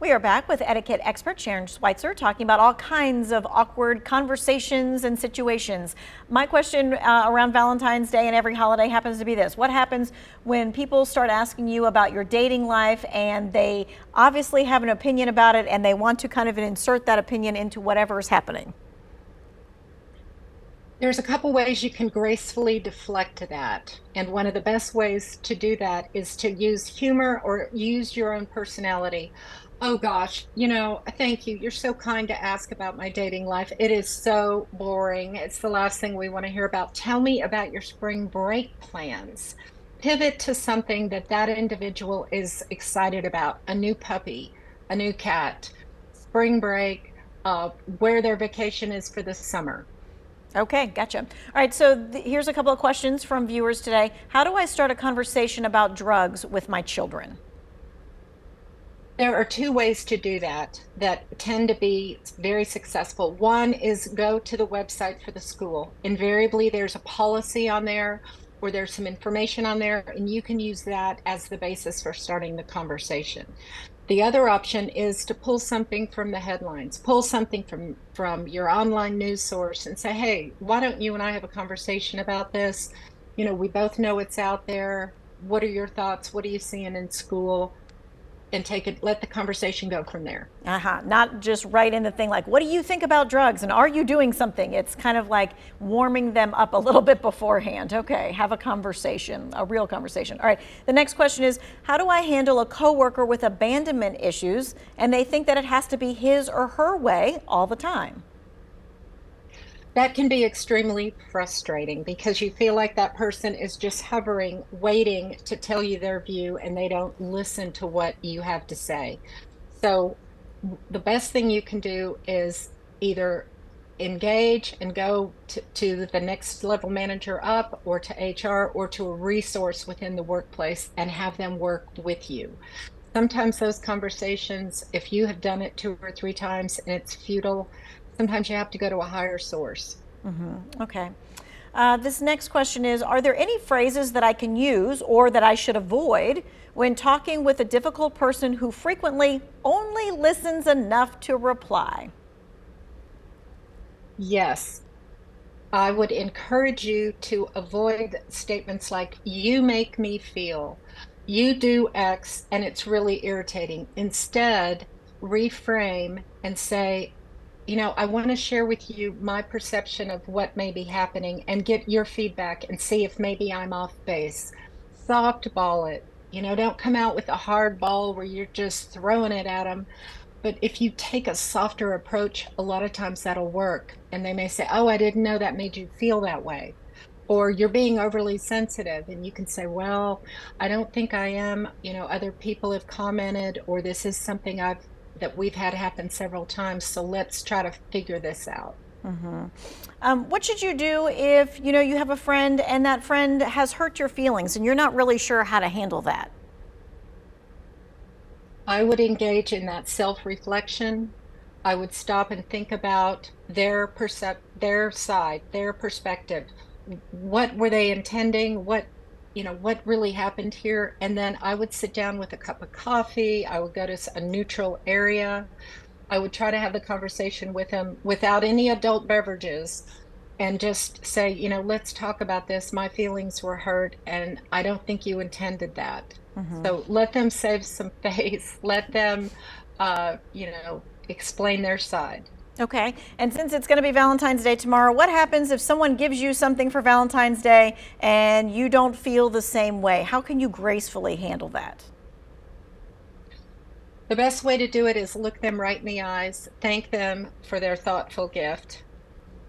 We are back with etiquette expert Sharon Schweitzer talking about all kinds of awkward conversations and situations. My question around Valentine's Day and every holiday happens to be this. What happens when people start asking you about your dating life and they obviously have an opinion about it and they want to kind of insert that opinion into whatever is happening? There's a couple ways you can gracefully deflect that. And one of the best ways to do that is to use humor or use your own personality. Oh gosh, thank you. You're so kind to ask about my dating life. It is so boring. It's the last thing we want to hear about. Tell me about your spring break plans. Pivot to something that that individual is excited about, a new puppy, a new cat, spring break, where their vacation is for the summer. Okay, gotcha. All right, so here's a couple of questions from viewers today. How do I start a conversation about drugs with my children? There are two ways to do that that tend to be very successful. One is go to the website for the school. Invariably, there's a policy on there or there's some information on there, and you can use that as the basis for starting the conversation. The other option is to pull something from the headlines, pull something from your online news source and say, hey, why don't you and I have a conversation about this? We both know it's out there. What are your thoughts? What are you seeing in school? And let the conversation go from there. Not just right in the thing like, what do you think about drugs and are you doing something? It's kind of like warming them up a little bit beforehand. Okay, have a conversation, a real conversation. All right, the next question is, how do I handle a coworker with abandonment issues and they think that it has to be his or her way all the time? That can be extremely frustrating because you feel like that person is just hovering, waiting to tell you their view, and they don't listen to what you have to say. So the best thing you can do is either engage and go to the next level manager up or to HR or to a resource within the workplace and have them work with you. Sometimes those conversations, if you have done it 2 or 3 times and it's futile, sometimes you have to go to a higher source. Okay. This next question is, are there any phrases that I can use or that I should avoid when talking with a difficult person who frequently only listens enough to reply? Yes. I would encourage you to avoid statements like, you make me feel, you do X, and it's really irritating. Instead, reframe and say, I want to share with you my perception of what may be happening and get your feedback and see if maybe I'm off base. Softball it. Don't come out with a hard ball where you're just throwing it at them. But if you take a softer approach, a lot of times that'll work. And they may say, oh, I didn't know that made you feel that way. Or you're being overly sensitive. And you can say, well, I don't think I am. Other people have commented, or this is something that we've had happen several times. So let's try to figure this out. What should you do if, you have a friend and that friend has hurt your feelings and you're not really sure how to handle that? I would engage in that self-reflection. I would stop and think about their side, their perspective. What were they intending? What really happened here? And then I would sit down with a cup of coffee. I would go to a neutral area. I would try to have the conversation with them without any adult beverages and just say, let's talk about this. My feelings were hurt and I don't think you intended that. So let them save some face. Let them, explain their side. Okay, and since it's going to be Valentine's Day tomorrow, what happens if someone gives you something for Valentine's Day and you don't feel the same way? How can you gracefully handle that? The best way to do it is look them right in the eyes, thank them for their thoughtful gift,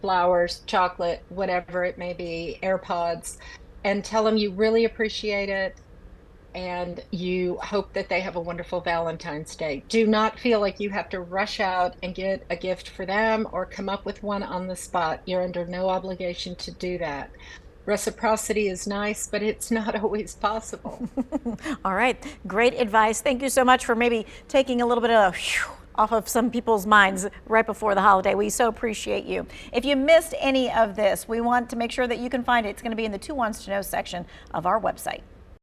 flowers, chocolate, whatever it may be, AirPods, and tell them you really appreciate it and you hope that they have a wonderful Valentine's Day. Do not feel like you have to rush out and get a gift for them or come up with one on the spot. You're under no obligation to do that. Reciprocity is nice, but it's not always possible. All right, great advice. Thank you so much for maybe taking a little bit of off of some people's minds right before the holiday. We so appreciate you. If you missed any of this, we want to make sure that you can find it. It's going to be in the 2 Wants to Know section of our website.